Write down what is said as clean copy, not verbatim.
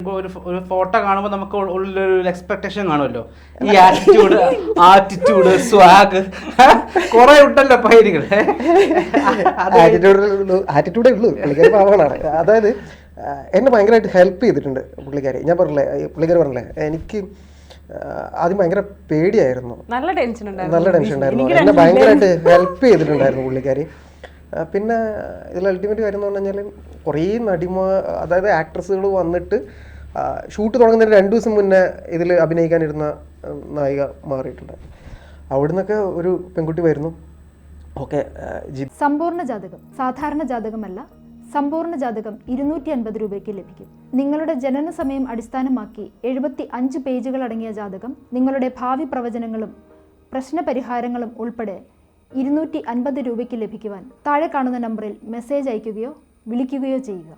ഇപ്പോൾ ഒരു ഫോട്ടോ കാണുമ്പോൾ നമുക്ക് ഉള്ളൊരു എക്സ്പെക്ടേഷൻ കാണുമല്ലോ, ഈ ആറ്റിറ്റ്യൂഡ് സ്വാഗ് കുറെ ഉണ്ടല്ലോ പേരുകൾ. ആറ്റിറ്റ്യൂഡേ ഉള്ളൂ, പുള്ളിക്കാരി പാവങ്ങളാണ്. അതായത് എന്നെ ഭയങ്കരമായിട്ട് ഹെൽപ്പ് ചെയ്തിട്ടുണ്ട് പുള്ളിക്കാരി. ഞാൻ പറഞ്ഞില്ലേ, പുള്ളിക്കാരി പറഞ്ഞില്ലേ, എനിക്ക് ആദ്യം ഭയങ്കര പേടിയായിരുന്നു, നല്ല ടെൻഷൻ ഉണ്ടായിരുന്നു. എന്നെ ഭയങ്കരമായിട്ട് ഹെൽപ്പ് ചെയ്തിട്ടുണ്ടായിരുന്നു പുള്ളിക്കാരി. പിന്നെ ഇതിൽ അൾട്ടിമേറ്റ് കാര്യം എന്ന് പറഞ്ഞു കഴിഞ്ഞാൽ കുറേ അതായത് ആക്ട്രസ്സുകൾ വന്നിട്ട് ഷൂട്ട് തുടങ്ങുന്നതിന് 2 ദിവസം മുന്നേ ഇതിൽ അഭിനയിക്കാനിരുന്ന നായിക മാറിയിട്ടുണ്ട്. അവിടെ നിന്നൊക്കെ ഒരു പെൺകുട്ടി വരുന്നു. ഓക്കെ, സമ്പൂർണ്ണ ജാതകം സാധാരണ ജാതകമല്ല, സമ്പൂർണ്ണ ജാതകം 250 രൂപയ്ക്ക് ലഭിക്കും. നിങ്ങളുടെ ജനന സമയം അടിസ്ഥാനമാക്കി 75 പേജുകൾ അടങ്ങിയ ജാതകം, നിങ്ങളുടെ ഭാവി പ്രവചനങ്ങളും പ്രശ്നപരിഹാരങ്ങളും ഉൾപ്പെടെ 250 രൂപയ്ക്ക് ലഭിക്കുവാൻ താഴെ കാണുന്ന നമ്പറിൽ മെസ്സേജ് അയയ്ക്കുകയോ വിളിക്കുകയോ ചെയ്യുക.